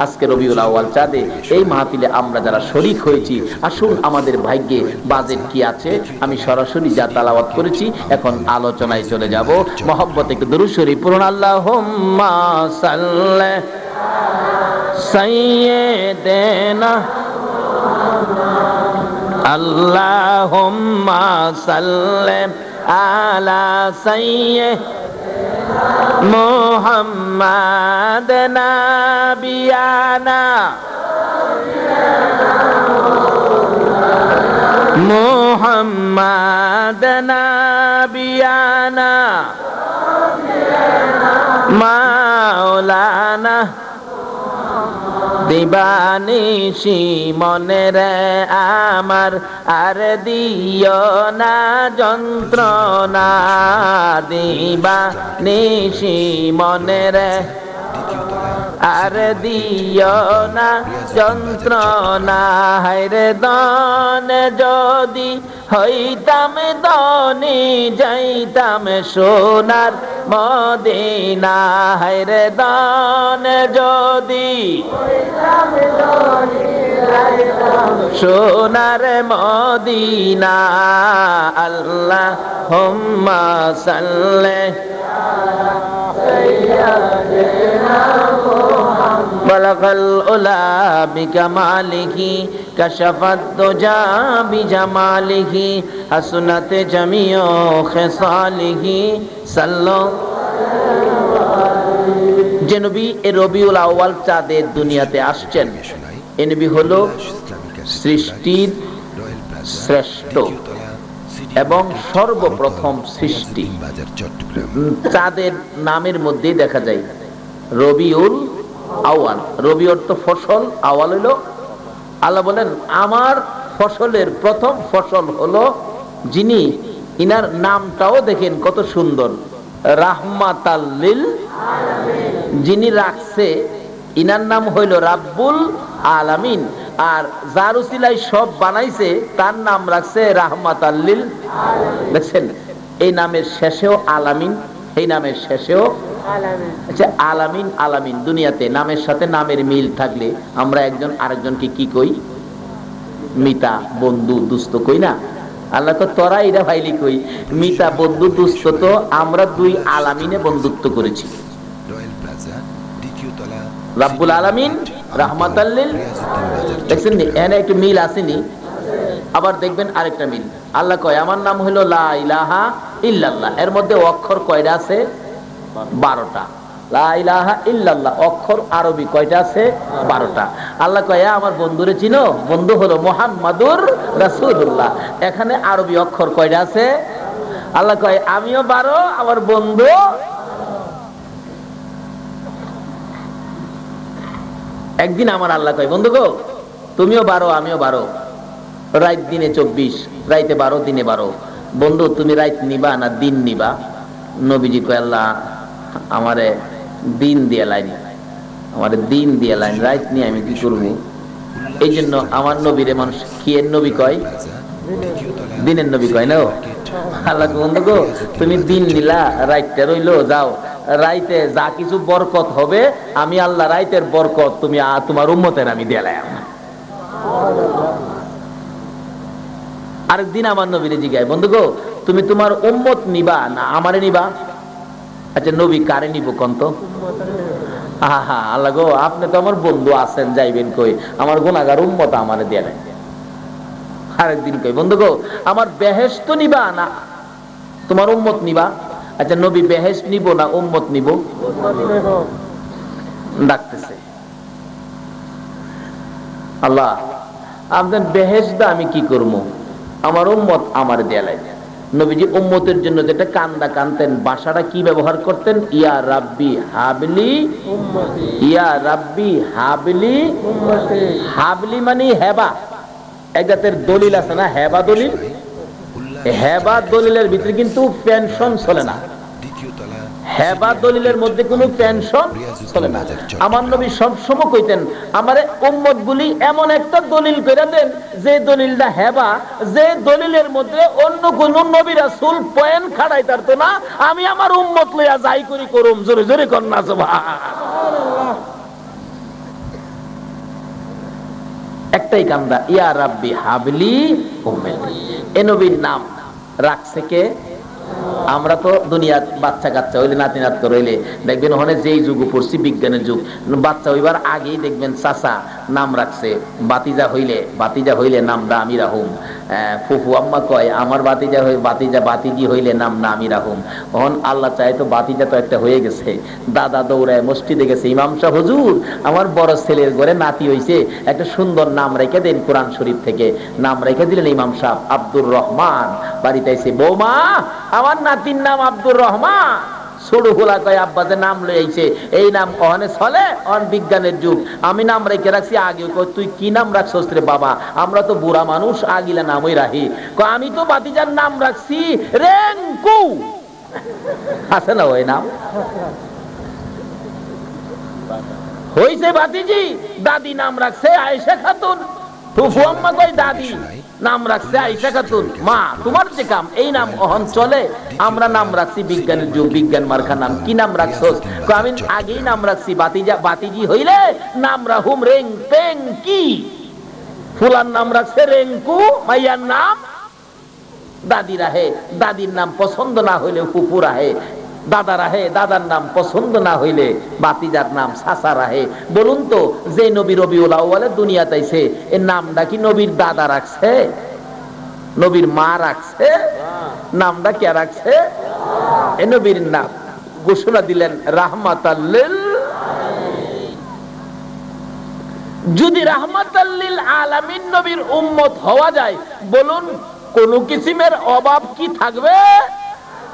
আজকে রবিউল আউয়াল চাঁদে এই মাহফিলে আমরা যারা শরীক হয়েছি, আসুন আমাদের ভাগ্যে বাজেট কি আছে। আমি সরাসরি যা তেলাওয়াত করেছি, এখন আলোচনায় চলে যাব। মহব্বতে একটু দুরূদ শরীফ পড়ুন। আল্লাহুম্মা সাল্লি সাইয়্যিদিনা, আল্লাহুম্মা সাল্লি আলা সাইয়্যিদিনা মুহাম্মাদ নাবিয়ানা মুহাম্মাদ নাবিয়ানা মাওলানা। দিবানিশি মনে রে আমার আর দিও না যন্ত্রণা, দিবানিশি মনে রে আর দিও না যন্ত্রণা। হায়রে দান যদি হইতাম ধনী, যাইতাম সোনার মদিনা। হায়রে দান যদি হইতাম ধনী, যাইতাম সোনার মদিনা। আল্লাহুম্মা সাল্লি বালাগাল উলা বিকামালিহি, কাশাফাত দুজা বিজামালিহি, হাসনাত জামিউ খিসালিহি, সাল্লাল্লাহু। যে নবী এ রবিউল আউয়াল চাঁদে দুনিয়াতে আসছেন, এ নবী হলো সৃষ্টির শ্রেষ্ঠ এবং সর্বপ্রথম সৃষ্টি। চাঁদের নামের মধ্যে দেখা যায় রবিউল আউয়াল। রবি অর্থ ফসল, আউয়াল হলো। আল্লাহ বলেন আমার ফসলের প্রথম ফসল হলো যিনি, ইনার নামটাও দেখেন কত সুন্দর, রাহমাতাল লিল আলামিন। যিনি রাখছে ইনার নাম হইল রাব্বুল আলামিন, আর যার উসিলায় সব বানাইছে তার নাম রাখছে রাহমাতাল লিল আলামিন। দেখছেন এই নামের শেষেও আলামিন, এই নামের শেষেও আলামিন। আচ্ছা, আলামিন আলামিন দুনিয়াতে নামের সাথে নামের মিল থাকলে আমরা একজন আরেকজনকে কি কই? মিতা, বন্ধু, দুস্থ কই না? আল্লাহ তো তোরা এরা ভাইলি কই, মিতা, বন্ধু, দুস্থ। তো আমরা দুই আলামিনে বন্ধুত্ব করেছি। রাব্বুল আলামিন, রাহমাতাল লিল। দেখছেন এখানে একটু মিল আসেনি? আবার দেখবেন আরেকটা মিল। আল্লাহ কয় আমার নাম হলো লা ইলাহা ইল্লাল্লাহ। এর মধ্যে অক্ষর কয়টা আছে? 12টা। লা ইলাহা ইল্লাল্লাহ অক্ষর আরবি কয়টা আছে? 12টা। আল্লাহ কয় আমার বন্ধুরে চিনো? বন্ধু হলো মুহাম্মাদুর রাসূলুল্লাহ। এখানে আরবি অক্ষর কয়টা আছে? আল্লাহ কয় আমিও 12, আমার বন্ধু। একদিন আমার আল্লাহ কয় বন্ধু গো তুমিও 12 আমিও 12, রাত দিনে 24, রাইতে 12 দিনে 12। বন্ধু তুমি রাত নিবা না দিন নিবা? নবীজি কয় আল্লাহ আমারে দিন দিয়ে লাইন, আমারে দিন দিয়ে লাইন, রাত নিয়ে আমি কি করবো? এই জন্য আমার নবীরে মানুষ কি এর নবী কয়? দিনের নবী কয় না। আল্লাহ বন্ধু গো তুমি দিন নিলা, রাইতটা রইলো, যাও রাইতে যা কিছু বরকত হবে আমি আল্লাহ রাইতের বরকত তুমি তোমার উম্মতের আমি দিলাম। আরেকদিন আমার নবীরে জিজ্ঞাসা বন্ধু গো তুমি তোমার উম্মত নিবা না আমারে নিবা? আচ্ছা নবী কারে নিব কন্ত? হা আল্লাহ গো আপনি তো আমার বন্ধু আছেন, যাইবেন কই? আমার গুনাহগার উম্মত আমারে দিয়ে দেন। আরেকদিন কই বন্ধু গো আমার বেহেশত নিবা না তোমার উম্মত নিবা? আচ্ছা নবী বেহেশত নিব না উম্মত নিব? ডাকতেছে আল্লাহ আপনার বেহেশত আমি কি করবো? আমার উম্মত আমার দেয়ালে। নবীজি উম্মতের জন্য যেটা কান্দা কানতেন, ভাষাটা কি ব্যবহার করতেন? ইয়া রাব্বি হাবলি উম্মতি, ইয়া রাব্বি হাবলি উম্মতি। হাবলি মানে হেবা, এক জাতের দলিল আছে না, হেবা দলিল। হেবা দলিলের ভিতরে কিন্তু পেনশন চলে না, হেবা দলিলের মধ্যে কোনো পেনশন চলে না। আমার নবী সবসময় কইতেন আমারে উম্মত গুলি এমন একটা দলিল করে দেন যে দলিলটা হেবা, যে দলিলের মধ্যে অন্য কোন নবী রাসূল পয়েন্ট খাড়াই পারতো না। আমি আমার উম্মত লইয়া যাই করি করুম, জোরে জোরে কর না সুবহানাল্লাহ। একটাই কান্দা, ইয়া রাব্বি হাবলি উম্মান। এ নবীর নাম রাখছে কে? আমরা তো দুনিয়ার বাচ্চা কাচ্চা হইলে, নাতি নাতক হইলে দেখবেন ওখানে যেই যুগ পড়ছি বিজ্ঞানের যুগ, বাচ্চা হইবার আগেই দেখবেন চাচা নাম রাখছে, বাতিজা হইলে নাম দা আমি রাহুম। ফুফু আম্মা কয় আমার বাতিজি হইলে নাম না আমি রাহুম। তখন আল্লাহ চায় তো বাতিজা তো একটা হয়ে গেছে, দাদা দৌড়ায় মসজিদে গেছে, ইমাম সাহেব হুজুর আমার বড় ছেলের ঘরে নাতি হইছে, একটা সুন্দর নাম রেখে দেন কোরআন শরীফ থেকে। নাম রেখে দিলেন ইমাম সাহেব আব্দুর রহমান। বাড়িতে এসে বৌমা আমার নাতির নাম আব্দুর রহমান। ছোট খোলা কয় আব্বা যে নাম লইছে এই নাম অহনে চলে, অন বিজ্ঞানের যুগ, আমি নাম রেখে রাখছি। আগে কয় তুই কি নাম রাখছস রে বাবা, আমরা তো বুড়া মানুষ আগিলা নামই রাখি। কয় আমি তো বাতিজার নাম রাখছি রেঙ্কু। আছে না ওই নাম? হইছে বাতিজি, দাদি নাম রাখছে আয়েশা খাতুন। ফুফু আম্মা কই দাদি নাম রাখছে আয়েশা খাতুন। মা তোমার যে কাম, এই নাম অহন চলে, আমরা নাম রাখছি বিজ্ঞানের যুগ, বিজ্ঞান মার্কা নাম। কি নাম রাখছস? আমি আগেই নাম রাখছি বাতিজি হইলে নাম রাহুম রেং পেং কি। ফুলার নাম রাখছে রেঙ্কু, মাইয়ার নাম দাদি রাহে। দাদির নাম পছন্দ না হইলে ফুফু রাহে, দাদা রাহে। দাদার নাম পছন্দ না হইলে বাতিজার নাম চাচা রাহে। বলুন তো, যে নবী রবিউল আউয়ালে দুনিয়াতে আইছে, এর নামটা কি নবীর দাদা রাখছে, নবীর মা রাখছে? নামটা কে রাখছে? এ নবীর নাম ঘোষণা দিলেন রাহমাতাল লিল। যদি রাহমাতাল লিল আলামিন নবীর উম্মত হওয়া যায়, বলুন কোন কিসিমের অভাব কি থাকবে?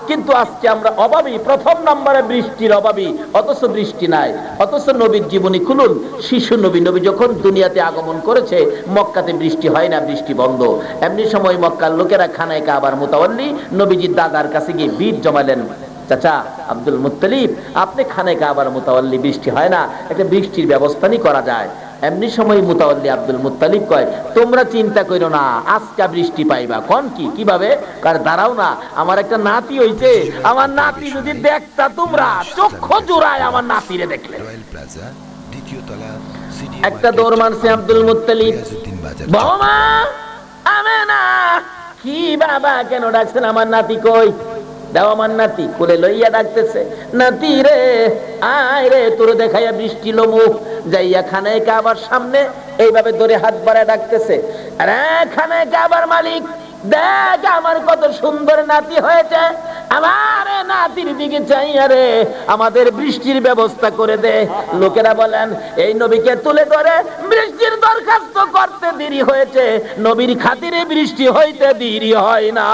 কিন্তু আজকে আমরা অভাবী। প্রথম নম্বরে বৃষ্টির অভাবী, অথচ বৃষ্টি নাই। অথচ নবীর জীবনী খুলুন, শিশু নবী যখন দুনিয়াতে আগমন করেছে, মক্কাতে বৃষ্টি হয় না, বৃষ্টি বন্ধ। এমনি সময় মক্কার লোকেরা খানায় কাবার মুতাওয়াল্লি নবীজির দাদার কাছে গিয়ে বীর জমালেন, চাচা আব্দুল মুত্তালিব আপনি খানায় কাবার মুতাওয়াল্লি, বৃষ্টি হয় না, একটা বৃষ্টির ব্যবস্থা নি করা যায়। এমনি সময় মুতাওয়াল্লি আব্দুল মুত্তালিব কয় তোমরা চিন্তা করো না, আজকে বৃষ্টি পাইবা। কোন কি কিভাবে? কার দাঁড়াও না, আমার একটা নাতি হইছে, আমার নাতি যদি দেখতা তোমরা চক্ষু জোড়ায় আমার নাতিরে দেখলে। একটা দৌড় মারছে আব্দুল মুত্তালিব, বাবা আমেনা। কি বাবা কেন ডাকছেন? আমার নাতি কই? দাও আমার নাতি। কোলে লইয়া ডাকতেছে, নাতি রে আয় রে, তোর দেখাইয়া বৃষ্টি লমুখ। যাইয়া খানায় কাবার সামনে এইভাবে ধরে হাত বাড়ায় ডাকতেছে, আরে খানায় কাবার মালিক দেখ আমার কত সুন্দর নাতি হয়েছে, আমার নাতির দিকে চাইয়া রে আমাদের বৃষ্টির ব্যবস্থা করে দে। লোকেরা বলেন এই নবীকে তুলে ধরে বৃষ্টির দরখাস্ত করতে দেরি হয়েছে, নবীর খাতিরে বৃষ্টি হইতে দেরি হয় না।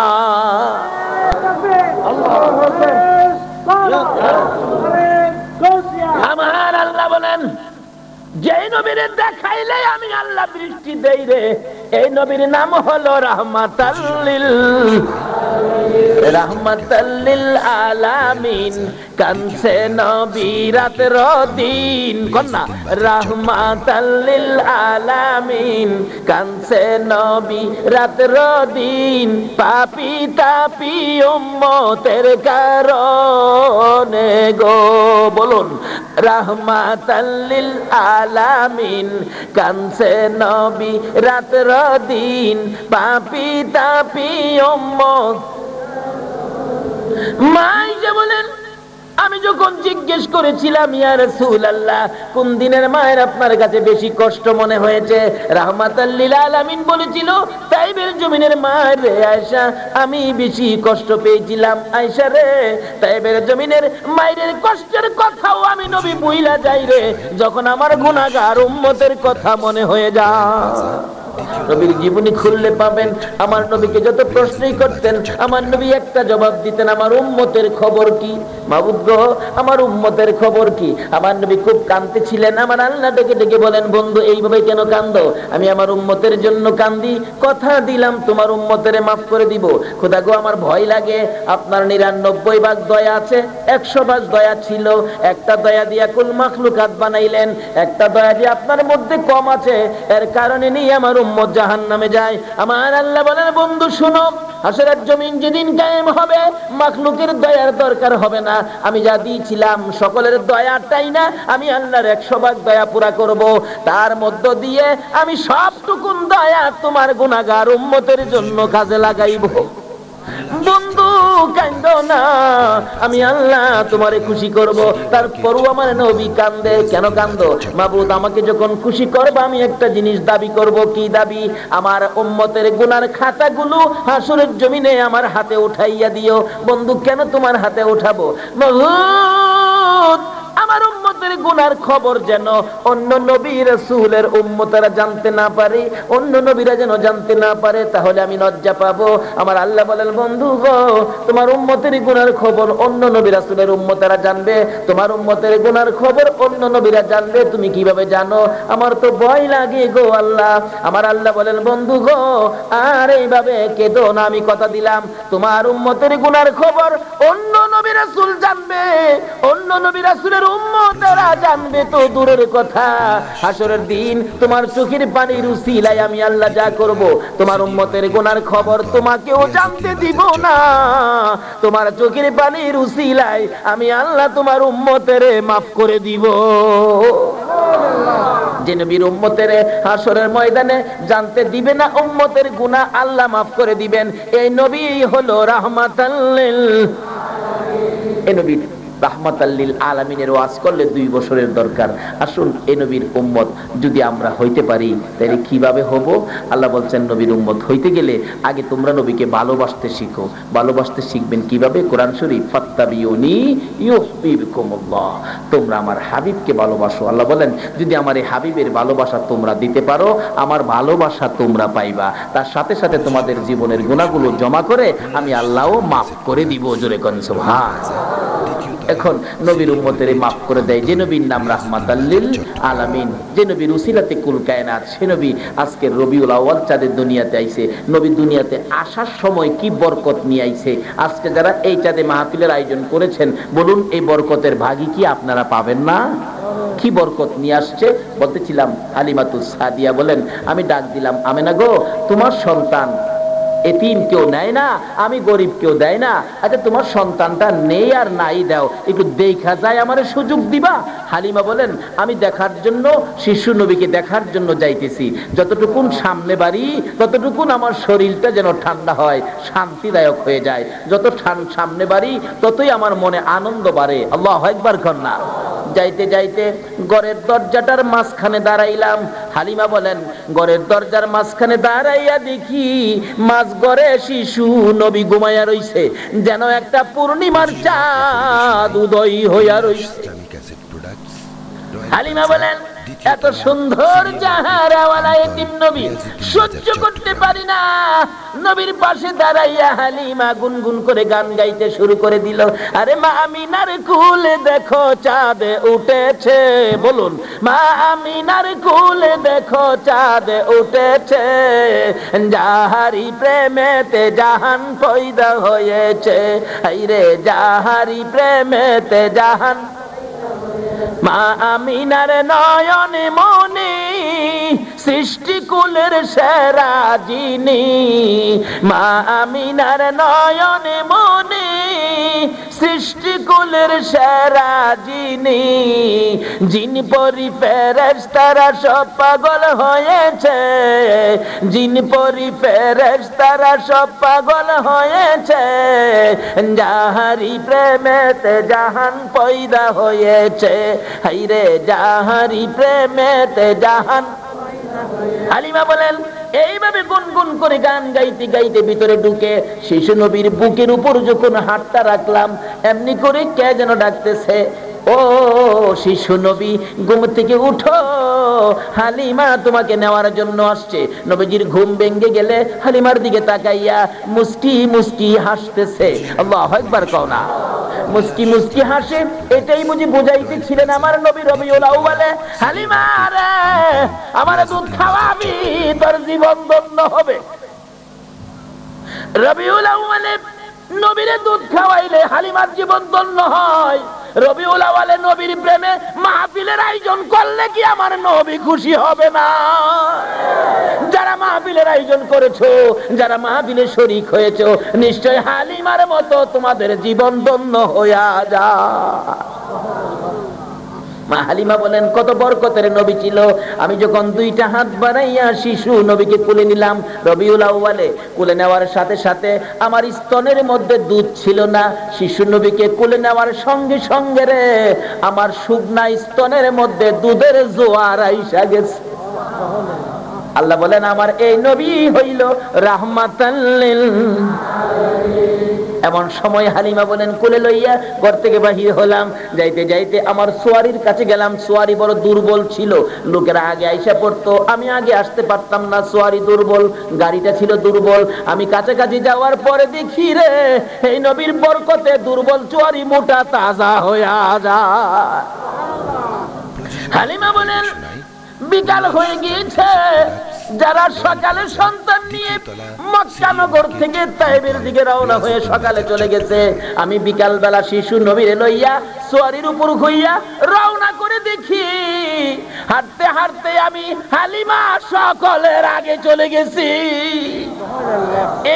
আমার আল্লাহ বলেন যে নবীর দেখাইলে আমি আল্লাহ বৃষ্টি দেই রে, এই নবীর নাম হলো রাহমাতাল লিল আলামিন। কানছে নবী রাত দিন, কন্যা রাহমাতাল লিল আলামিন। কানছে নবী রাত দিন, পাপী তাপী উম্মতের কারণে গো। বলুন রাহমাতাল লিল আলামিন। কানছে নবী রাত দিন, পাপী তাপী উম্মত। মাই যে বলেন আমি যখন জিজ্ঞেস করেছিলাম ইয়া রাসূলুল্লাহ কোন দিনের মায়ের আপনার কাছে বেশি কষ্ট মনে হয়েছে, রাহমাতাল লিল আলামিন বলেছিল তাইবের জমিনের মায়ের রে আয়েশা, আমি বেশি কষ্ট পেয়েছিলাম আয়েশা রে। তাইবের জমিনের মায়ের কষ্টের কথাও আমি নবী ভুইলা যাই রে, যখন আমার গুনাহগার উম্মতের কথা মনে হয়ে যায়। নবীর জীবনী খুললে পাবেন আমার নবীকে যত প্রশ্নই করতেন, আমার নবী একটা জবাব দিতেন, আমার উম্মতের খবর কি? মাবুদ গো আমার উম্মতের খবর কি? আমার নবী খুব কাঁদতেছিলেন। আমার আল্লাহ ডেকে ডেকে বলেন, বন্ধু এইভাবে কেন কান্দো? আমি আমার উম্মতের জন্য কান্দি, কথা দিলাম তোমার উম্মতের মাফ করে দিব। খোদা গো আমার ভয় লাগে, আপনার 99 ভাগ দয়া আছে, 100 ভাগ দয়া ছিল, একটা দয়া দিয়া কুল মাখলুকাত বানাইলেন, একটা দয়া দিয়ে আপনার মধ্যে কম আছে, এর কারণে নিয়ে আমার উম্মত জাহান্নামে যায়। আমার আল্লাহ বলেন, বন্ধু শুনো হাসরের জমিন যেদিন কায়েম হবে, মাখলুকের দয়ার দরকার হবে না। আমি যা দিয়েছিলাম সকলের দয়াটাই না, আমি আল্লাহর 100 ভাগ দয়া পুরা করব। তার মধ্য দিয়ে আমি সবটুকুন দয়া তোমার গুনাহগার উম্মতের জন্য কাজে লাগাইব। বন্ধু কান্দো না, আমি আল্লাহ তোমারে খুশি করব। তারপরও আমার নবী কান্দে। কেন কান্দো? মাবুদ, আমাকে যখন খুশি করবে আমি একটা জিনিস দাবি করব। কি দাবি? আমার উম্মতের গুনার খাতাগুলো হাসরের জমিনে আমার হাতে উঠাইয়া দিও। বন্ধু, কেন তোমার হাতে উঠাবো? মাবুদ, আমার উম্মতের গুনার খবর যেন অন্য নবী রাসূলের উম্মতেরা জানতে না পারে, অন্য নবীরা যেন জানতে না পারে, তাহলে আমি লজ্জা পাবো। আমার আল্লাহ বলেন, বন্ধু গো, তোমার উম্মতের গুনার খবর অন্য নবী রাসূলের উম্মতেরা জানবে, তোমার উম্মতের গুনার খবর অন্য নবীরা জানবে, তুমি কিভাবে জানো? আমার তো ভয় লাগে গো আল্লাহ। আমার আল্লাহ বলেন, বন্ধু গো, আর এইভাবে কেঁদো না। আমি কথা দিলাম তোমার উম্মতের গুনার খবর অন্য নবী রাসূল জানবে, অন্য নবী রাসূলের উম্মতেরা জানবে তো দূরের কথা, হাসরের দিন তোমার চোখের পানির উসিলায় আমি আল্লাহ যা করব, তোমার উম্মতের গুনার খবর তোমাকেও জানতে দিব না। তোমার চোখের পানির উসিলায় আমি আল্লাহ তোমার উম্মতের মাফ করে দিব। যে নবীর উম্মতের হাসরের ময়দানে জানতে দিবে না উম্মতের গুনাহ, আল্লাহ মাফ করে দিবেন। এই নবী হলো রাহমাতাল লিল আলামিন। এই নবী রাহমাতাল লিল আলামিনের ওয়াজ করলে 2 বছরের দরকার। আসুন, এই নবীর উম্মত যদি আমরা হইতে পারি তাহলে কিভাবে হব? আল্লাহ বলছেন, নবীর উম্মত হইতে গেলে আগে তোমরা নবীকে ভালোবাসতে শিখো। ভালোবাসতে শিখবেন কিভাবে? কোরআন শরীফ, ফাত্তাবিউনি ইউহিব্বুকুমুল্লাহ, তোমরা আমার হাবিবকে ভালোবাসো। আল্লাহ বলেন, যদি আমার এই হাবিবের ভালোবাসা তোমরা দিতে পারো, আমার ভালোবাসা তোমরা পাইবা। তার সাথে সাথে তোমাদের জীবনের গুনাহগুলো জমা করে আমি আল্লাহও মাফ করে দিব। জোরে কোন সুবহানাল্লাহ। এখন নবীর উম্মতের মাফ করে দেয় যে নবীর নাম রাহমাতাল লিল আলামিন, যে নবীর উসিলাতে কুল কায়নাত, সে নবী আজকে রবিউল আউয়াল চাঁদের দুনিয়াতে আইছে। নবী দুনিয়াতে আসার সময় কি বরকত নিয়ে আইছে। আজকে যারা এই চাঁদে মাহফিলের আয়োজন করেছেন, বলুন এই বরকতের ভাগী কি আপনারা পাবেন না? কি বরকত নিয়ে আসছে? বলতেছিলাম, হালিমাতুস সাদিয়া বলেন, আমি ডাক দিলাম, আমেনা গো, তোমার সন্তান এতিম কেউ নেয় না, আমি গরিব কেউ দেয় না, আচ্ছা তোমার সন্তানটা নেই আর নাই দাও, একটু দেখা যায় আমারে সুযোগ দিবা? হালিমা বলেন, আমি দেখার জন্য, শিশু নবীকে দেখার জন্য যাইতেছি। যতটুকুন সামনে বাড়ি ততটুকুন আমার শরীরটা যেন ঠান্ডা হয়, শান্তিদায়ক হয়ে যায়। যত সামনে বাড়ি ততই আমার মনে আনন্দ বাড়ে। আল্লাহু আকবার কন্যা। যাইতে যাইতে ঘরের দরজাটার মাঝখানে দাঁড়াইলাম। হালিমা বলেন, ঘরের দরজার মাঝখানে দাঁড়াইয়া দেখি মাঝ ঘরে শিশু নবী ঘুমাইয়া রইছে, যেন একটা পূর্ণিমার চাঁদ উদয় হইয়া রইছে। হালিমা বলেন, এত সুন্দর চেহারাওয়ালা এতিম নবী সহ্য করতে পারি না। নবীর পাশে দাঁড়াইয়া হালিমা গুনগুন করে গান গাইতে শুরু করে দিল। আরে মা আমিনার কুলে দেখো চাঁদ উঠেছে, বলুন, মা আমিনার কুলে দেখো চাঁদ উঠেছে, যাহারি প্রেমেতে জাহান পয়দা হয়েছে, হায়রে যাহারি প্রেমেতে জাহান। মা আমিনার নয়নে মনে সৃষ্টিকুলের সেরা যিনি, মা আমিনার নয়নে মনে সৃষ্টিকুলের সেরা যিনি, যিনি পরি ফেরেশতারা সব পাগল হয়েছে, যিনি পরি ফেরেশতারা সব পাগল হয়েছে, যাহারি প্রেমেতে জাহান পয়দা হয়েছে, হায়রে যাহারি প্রেমেতে জাহান। হালিমা বলেন, এইভাবে গুনগুন করে গান গাইতে গাইতে ভিতরে ঢুকে শিশু নবীর বুকের উপর যখন হাতটা রাখলাম, এমনি করে কে যেন ডাকতেছে, ও শিশু নবী ঘুম থেকে উঠো, হালিমা তোমাকে নেওয়ার জন্য আসছে। নবীজির ঘুম ভেঙে গেলে হালিমার দিকে তাকাইয়া মুস্কি মুস্কি হাসতেছে। আল্লাহু আকবার কও না। মুস্কি মুস্কি হাসে, এটাই বুঝি বুঝাইতেছিলেন আমার নবী রবিউল আউয়ালে, হালিমা রে আমার দুধ খাওয়াবি, তোর জীবন ধন্য হবে। রবিউল আউয়ালে নবীরে দুধ খাওয়াইলে হালিমার জীবন ধন্য হয়। রবিউল আউয়ালে নবীর প্রেমে মাহফিলের আয়োজন করলে কি আমার নবী খুশি হবে না? যারা মাহফিলের আয়োজন করেছো, যারা মাহফিলে শরীক হয়েছো, নিশ্চয় হালিমার মতো তোমাদের জীবন ধন্য হইয়া যায়। মা হালিমা বলেন কত বরকতের নবী ছিল। আমি যখন দুইটা হাত বাড়াইয়া শিশু নবীকে কোলে নিলাম রবিউল আউয়ালে, কোলে নেওয়ার সাথে সাথে আমার স্তনের মধ্যে দুধ ছিল না। শিশু নবীকে কোলে নেওয়ার সঙ্গে সঙ্গে রে আমার শুকনা স্তনের মধ্যে দুধের জোয়ার আইসা গেছে। আল্লাহ বলেন আমার এই নবী হইল রাহমাতাল লিল আলামিন। এমন সময় হালিমা বলেন কোলে লইয়া ঘর থেকে বাহির হলাম। যাইতে যাইতে আমার সোয়ারির কাছে গেলাম। সোয়ারি বড় দুর্বল ছিল, লোকেরা আগে আইসা পড়তো, আমি আগে আসতে পারতাম না। সোয়ারি দুর্বল, গাড়িটা ছিল দুর্বল। আমি কাছাকাছি যাওয়ার পরে দেখি রে এই নবীর বরকতে দুর্বল সোয়ারি মোটা তাজা হইয়া যায়। হালিমা বলেন বিকাল হয়ে গিয়েছে। যারা সকালে সন্তান নিয়ে মক্কা নগর থেকে তায়েবের দিকে রওনা হয়ে সকালে চলে গেছে, আমি বিকাল বেলা শিশু নবীরে লইয়া সোয়ারির উপর হইয়া রওনা করে দেখি হাঁটতে হাঁটতে আমি হালিমা সকলের আগে চলে গেছি।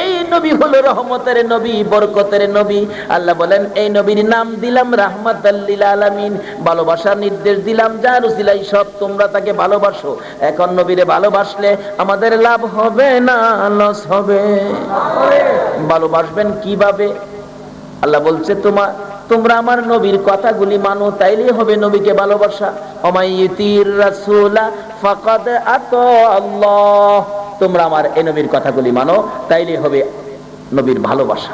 এই নবী হলো রহমতের নবী, বরকতের নবী। আল্লাহ বলেন এই নবীর নাম দিলাম রাহমাতাল লিল আলামিন। ভালোবাসার নির্দেশ দিলাম, যার উসিলায় সব তোমরা তাকে ভালোবাসো। এখন নবীরে ভালোবাসলে আমাদের লাভ হবে না লস হবে? ভালোবাসবেন কিভাবে? আল্লাহ বলছে তোমরা আমার নবীর কথাগুলি মানো, তাইলেই হবে নবীকে ভালোবাসা। ওমাইয়িতির রাসূলা ফাকাদ আতা আল্লাহ। তোমরা আমার এই নবীর কথাগুলি মানো, তাইলেই হবে নবীর ভালোবাসা।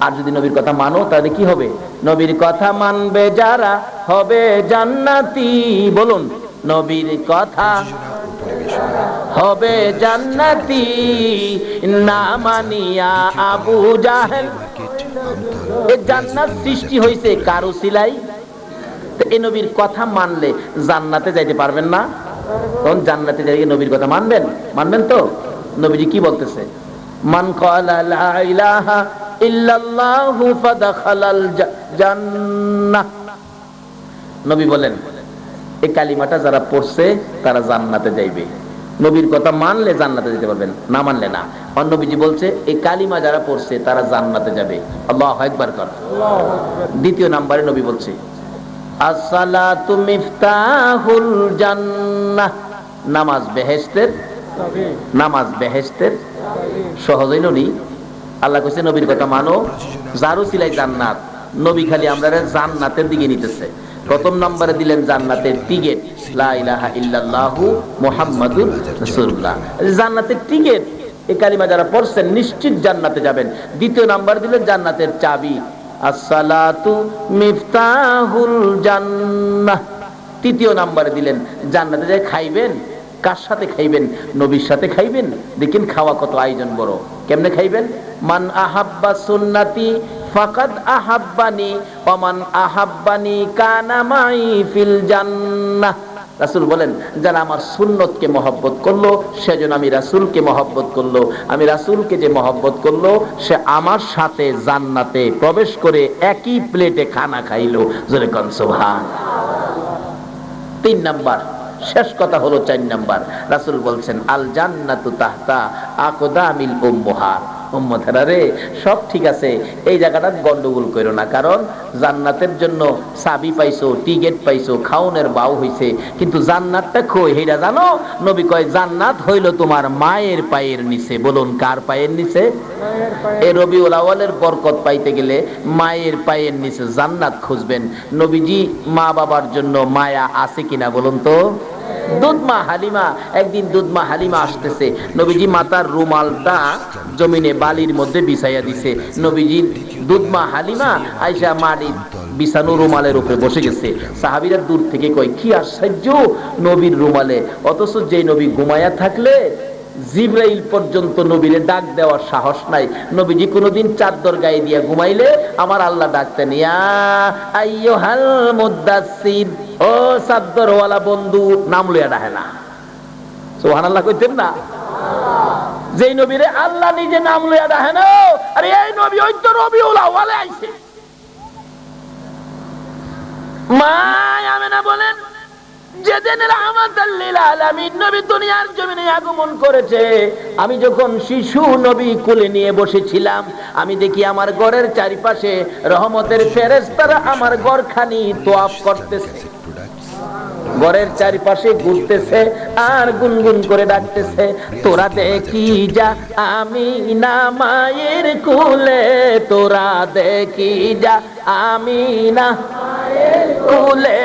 আর যদি নবীর কথা মানো তাহলে কি হবে? নবীর কথা মানবে যারা হবে জান্নাতি। বলুন, নবীর কথা হবে জান্নাতি, না মানিয়া আবু জাহেল। এই জান্নাত সৃষ্টি হয়েছে কার উসিলায়? তো এই নবীর কথা মানলে জান্নাতে যাইতে পারবেন না? তখন জান্নাতে যাইতে নবীর কথা মানবেন তো? নবীজি কি বলতেছে? মান ক্বালা লা ইলাহা ইল্লাল্লাহু ফাদাখালাল জান্নাহ। নবী বলেন এই কালিমাটা যারা পড়ছে তারা জান্নাতে যাইবে। নবীর কথা মানলে জান্নাতে যেতে পারবেন, না মানলে না। আর নবীজি বলছে এই কালিমা যারা পড়ছে তারা জান্নাতে যাবে। আল্লাহু আকবার কর। দ্বিতীয় নম্বরে নবী বলছে আসসালাতু মিফতাহুল জান্নাহ। নামাজ বেহেশতের, নামাজ বেহেশতের। সহজ হইল নি? আল্লাহ কইছে নবীর কথা মানো, যার উসিলায় জান্নাত। নবী খালি আমরা জান্নাতের দিকে নিতেছে। প্রথম নম্বরে দিলেন জান্নাতের টিকেট, লা ইলাহা ইল্লাল্লাহু মুহাম্মাদুর রাসূলুল্লাহ। জান্নাতের টিকেট, এই কালিমা যারা পড়ছেন নিশ্চিত জান্নাতে যাবেন। দ্বিতীয় নাম্বার দিলেন জান্নাতের চাবি, আসসালাতু মিফতাহুল জান্নাহ। তৃতীয় নাম্বারে দিলেন জান্নাতে যায় খাইবেন। কার সাথে খাইবেন? নবীর সাথে খাইবেন। দেখেন খাওয়া কত আয়োজন বড়। কেমনে খাইবেন? মান আহাব্বা সুন্নতি ফাকাদ আহাব্বানি ওয়া মান আহাব্বানি কানা মাই ফিল জান্নাহ। রাসূল বলেন যারা আমার সুন্নতকে মহব্বত করলো সেজন্য আমি রাসূলকে মহব্বত করলো। আমি রাসূলকে যে মহব্বত করলো সে আমার সাথে জান্নাতে প্রবেশ করে একই প্লেটে খানা খাইলো। জোরে কোন সুবহানাল্লাহ। 3 নাম্বার শেষ কথা হলো 4 নাম্বার। রাসূল বলছেন আল জান্নাতু তাহতা আকদামিল উম্মাহাত। উম্মতেরা রে, সব ঠিক আছে, এই জায়গাটা গন্ডগোল করো না। কারণ জান্নাতের জন্য চাবি পাইছো, টিকেট পাইছো, খাওনের বাউ হইছে, কিন্তু জান্নাতটা কই হেরা জানো? নবী কয় জান্নাত হইল তোমার মায়ের পায়ের নিচে। বলুন কার পায়ের নিচে? এই রবিউল আউয়ালের বরকত পাইতে গেলে মায়ের পায়ের নিচে জান্নাত খুঁজবেন। নবীজি মা বাবার জন্য মায়া আছে কিনা বলুন তো? দুধমা হালিমা, একদিন দুধমা হালিমা আসতেছে, নবীজি মাতার রুমালটা জমিনে বালির মধ্যে বিছাইয়া দিছে। নবীজি দুধমা হালিমা আয়েশা মাটি বিছানো রুমালের উপরে বসে গেছে। সাহাবীরা দূর থেকে কয় কি আশ্চর্য নবীর রুমালে। অথচ যে নবী ঘুমায়া থাকলে জিবরাইল পর্যন্ত নবীরে ডাক দেওয়ার সাহস নাই। নবীজি কোনোদিন চাদর গায়ে দিয়া ঘুমাইলে আমার আল্লাহ ডাকতেন ইয়া আইয়ুহাল মুদাসসির, ও চাদরওয়ালা বন্ধু, নাম লইয়া ডাকে না। সুবহানাল্লাহ কইতেন না? যেই নবীরে আল্লাহ নিজে নাম লইয়া ডাকে না, আরে এই নবী ওই তো রবিউল আউয়ালে আইছে। মা আমেনা বলেন, যেদিন রাহমাতাল লিল আলামিন নবী দুনিয়ার জমিনে আগমন করেছে, আমি যখন শিশু নবী কোলে নিয়ে বসেছিলাম, আমি দেখি আমার ঘরের চারিপাশে রহমতের ফেরেশতারা আমার ঘরখানি তোয়াফ করতেছে, ঘরের চারিপাশে ঘুরতেছে আর গুনগুন করে ডাকতেছে, তোরা দেখি যা আমিনা মায়ের কোলে, তোরা দেখি যা আমিনা মায়ের কোলে,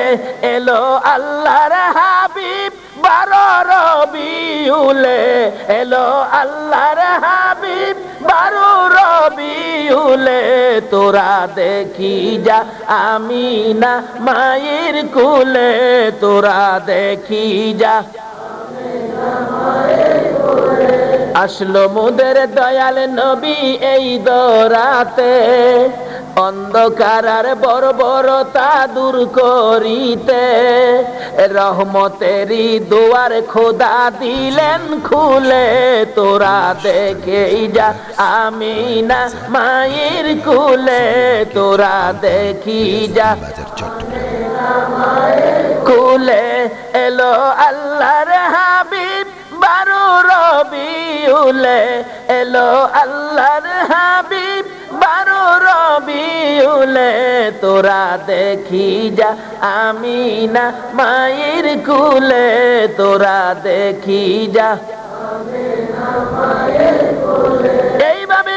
এলো আল্লাহর হাবিব 12 রবিউলে, এলো আল্লাহর হাবিব 12 রবিউলে, তোরা দেখি যা আমিনা মায়ের কোলে, তোরা দেখি যা আসলো মোদের দয়াল নবী এই দরাতে, অন্ধকার আর বর্বরতা দূর করিতে, রহমতেরই দুয়ার খোদা দিলেন খুলে, তোরা দেখেই যা আমিনা মায়ের কুলে, তোরা দেখি যা কুলে, এলো আল্লাহর হাবিব 12 রবিউলে, এলো আল্লাহর হাবিব 12 রবিউলে, তোরা দেখি যা আমিনা মায়ের কুলে, তোরা দেখি যা আমিনা মায়ের কুলে। এইভাবে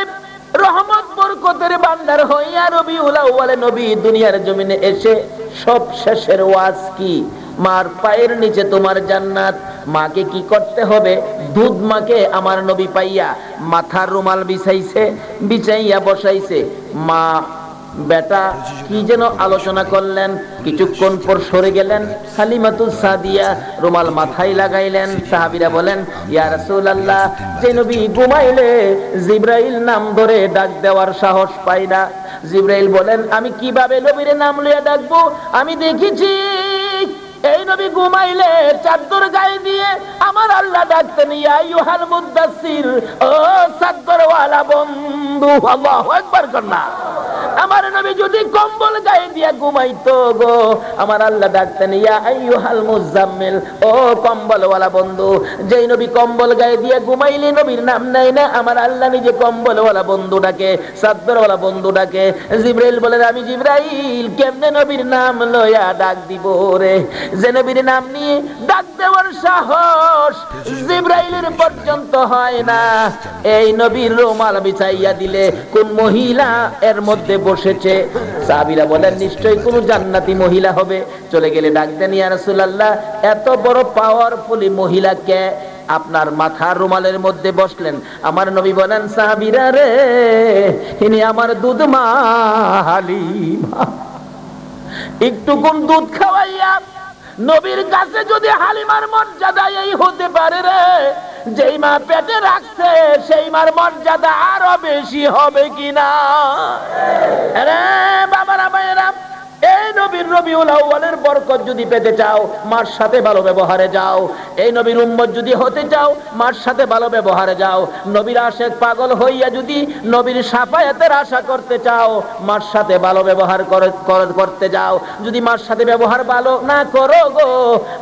রহমত বরকতের ভান্ডার হইয়া রবিউল আউয়ালে নবী দুনিয়ার জমিনে এসে সব শেষের ওয়াজ কি? মার পায়ের নিচে তোমার জান্নাত। মাকে কি করতে হবে? দুধ মাকে আমার নবী পাইয়া মাথার রুমাল বিছাইছে, বিছাইয়া বসাইছে। মা বেটা কি যেন আলোচনা করলেন, কিছুক্ষণ পর সরে গেলেন। হালিমাতুস সাদিয়া রুমাল মাথায় লাগাইলেন। সাহাবীরা বলেন, ইয়া রাসূলুল্লাহ, যে নবী ঘুমাইলে জিবরাইল নাম ধরে ডাক দেওয়ার সাহস পায় না। জিবরাইল বলেন, আমি কিভাবে নবীর নাম লইয়া ডাকবো? আমি দেখেছি এই নবী ঘুমাইলে চাদর গায়ে দিয়ে আমার আল্লাহ ডাকতেন, ইয়া আইয়ুহাল মুদাসসির, ও চাদরওয়ালা বন্ধু। আল্লাহু আকবার কন্না। আমার নবী যদি কম্বল গায়ে দিয়া ঘুমাইতো গো, আমার আল্লাহ ডাকতেন, ইয়া আইয়ুহাল মুজাম্মিল, ও কম্বলওয়ালা বন্ধু। যেই নবী কম্বল গায়ে দিয়া ঘুমাইলে নবীর নাম নাই না, আমার আল্লাহ নিজে কম্বলওয়ালা বন্ধু ডাকে, চাদরওয়ালা বন্ধু ডাকে। জিবরাইল বলেন, আমি জিবরাইল কেমনে নবীর নাম লইয়া ডাক দিব রে? যে নবীর নাম নিয়ে ডাক দেওয়ার সাহস জিবরাইলের পর্যন্ত হয় না, এই নবীর রুমাল বিছাইয়া দিলে কোন মহিলা এর মধ্যে বসেছে? সাহাবীরা বলেন, নিশ্চয়ই কোন জান্নাতি মহিলা হবে। চলে গেলে ডাক দেন, ইয়া রাসূলুল্লাহ, এত বড় পাওয়ারফুল মহিলা কে আপনার মাথার রুমালের মধ্যে বসলেন? আমার নবী বলেন, সাহাবীরা রে, ইনি আমার দুধ মা হালিমা। একটু কোন দুধ খাওয়াইয়া নবীর কাছে যদি হালিমার মর্যাদা এই হতে পারে রে, যেই মা পেটে রাখছে সেই মার মর্যাদা আরো বেশি হবে কিনা? আরে বাবারা মায়েরা, এই নবীর রবিউল আউয়ালের বরকত যদি পেতে চাও, মার সাথে ভালো ব্যবহারে যাও। এই নবীর উম্মত যদি হতে চাও, মার সাথে ভালো ব্যবহারে যাও। নবীর আশেক পাগল হইয়া যদি নবীর শাফায়াতের আশা করতে চাও, মার সাথে ভালো ব্যবহার করতে যাও। যদি মার সাথে ব্যবহার ভালো না করো গো,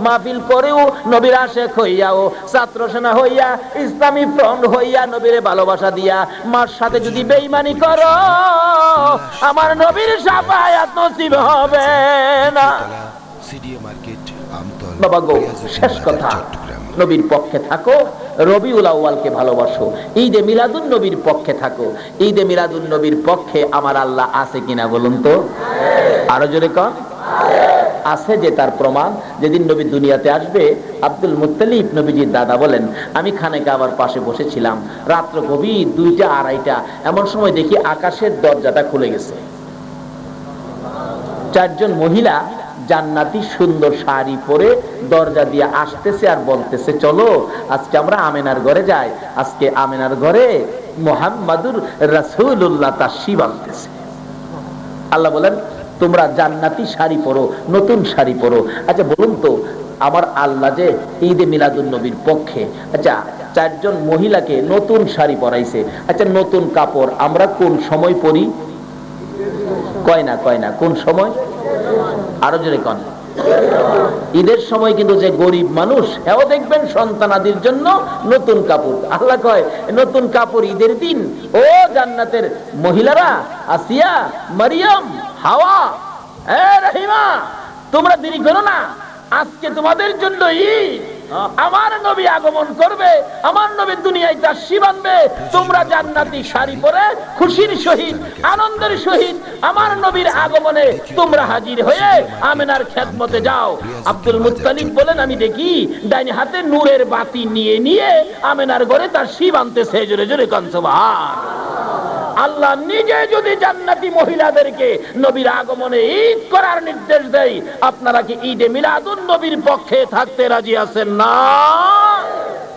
মাহফিল করেও নবীর আশেক হইয়াও, ছাত্র সেনা হইয়া, ইসলামী ফ্রন্ট হইয়া নবীর ভালোবাসা দিয়া মার সাথে যদি বেঈমানি করো, আমার নবীর শাফায়াত নসিব হবে না। বাবা গো, শেষ কথা, নবীর পক্ষে থাকো, রবিউল আউয়ালকে ভালোবাসো, ঈদে মিলাদুন নবীর পক্ষে থাকো। ঈদে মিলাদুন নবীর পক্ষে আমার আল্লাহ আছে কিনা বলুন তো? আরো জোরে কন। আছে, যে তার প্রমাণ যেদিন নবী দুনিয়াতে আসবে, আব্দুল মুত্তালিব নবীজির দাদা বলেন, আমি খানে কাবার পাশে বসেছিলাম, রাত্র গভীর 2টা 2:30, এমন সময় দেখি আকাশের দরজাটা খুলে গেছে। 4 জন মহিলা জান্নাতি সুন্দর শাড়ি পরে দরজা দিয়ে আসতেছে আর বলতেছে, চলো আজকে আমরা আমেনার ঘরে যাই। আজকে আমেনার ঘরে মুহাম্মাদুর রাসূলুল্লাহ তাশরীফ আনতেছে। আল্লাহ বলেন, তোমরা জান্নাতি শাড়ি পরো, নতুন শাড়ি পরো। আচ্ছা বলুন তো, আমার আল্লাহ যে ঈদে মিলাদুন নবীর পক্ষে, আচ্ছা 4 জন মহিলাকে নতুন শাড়ি পরাইছে। আচ্ছা নতুন কাপড় আমরা কোন সময় পরি? কয় না, কোন সময়? আরো জোরে কোন। ঈদের সময় কিন্তু যে গরিব মানুষ এও দেখবেন সন্তানাদির জন্য নতুন কাপড়। আল্লাহ কয় নতুন কাপড় ঈদের দিন ও জান্নাতের মহিলারা, আসিয়া, মারিয়াম, হাওয়া, রহিমা, তোমরা দেরি করো না, আজকে তোমাদের জন্য ঈদ। আমার নবী আগমন করবে, আমার নবী দুনিয়ায় তাশরীফ আনবে, তোমরা জান্নাতি শাড়ি পরে খুশির সহিত আনন্দের সহিত আমার নবীর আগমনে তোমরা হাজির হয়ে আমেনার খেদমতে যাও। আব্দুল মুত্তালিব বলেন আমি দেখি ডাইন হাতে নূরের বাতি নিয়ে নিয়ে আমেনার ঘরে তাশরীফ আনতেছে। জোরে জোরে কোন সুবহানাল্লাহ। আল্লাহ নিজে যদি জান্নাতি মহিলাদেরকে নবীর আগমনে ঈদ করার নির্দেশ দেয়, আপনারা কি ঈদে মিলাদুন নবীর পক্ষে থাকতে রাজি আছেন না?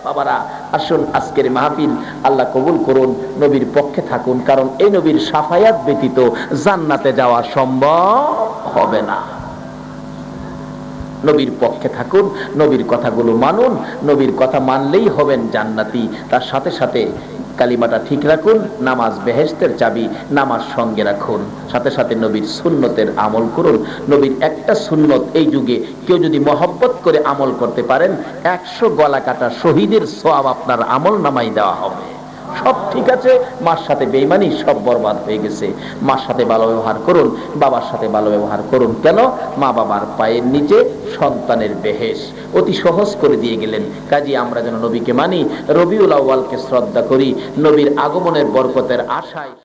বাবারা আসুন আজকের মাহফিল আল্লাহ কবুল করুন, নবীর পক্ষে থাকুন, কারণ এই নবীর শাফায়াত ব্যতীত জান্নাতে যাওয়া সম্ভব হবে না। নবীর পক্ষে থাকুন, নবীর কথাগুলো মানুন, নবীর কথা মানলেই হবেন জান্নাতি। তার সাথে সাথে কালিমাটা ঠিক রাখুন, নামাজ বেহেশতের চাবি, নামাজ সঙ্গে রাখুন, সাথে সাথে নবীর সুন্নতের আমল করুন। নবীর একটা সুন্নত এই যুগে কেউ যদি মহব্বত করে আমল করতে পারেন, 100 গলা কাটা শহীদের সওয়াব আপনার আমল নামাই দেওয়া হবে। সব ঠিক আছে, মার সাথে বেঈমানি সব বরবাদ হয়ে গেছে। মার সাথে ভালো ব্যবহার করুন, বাবার সাথে ভালো ব্যবহার করুন। কেন? মা বাবার পায়ের নিচে সন্তানের বেহেশ অতি সহজ করে দিয়ে গেলেন। কাজী আমরা যেন নবীকে মানি, রবিউল আউয়ালকে শ্রদ্ধা করি, নবীর আগমনের বরকতের আশায়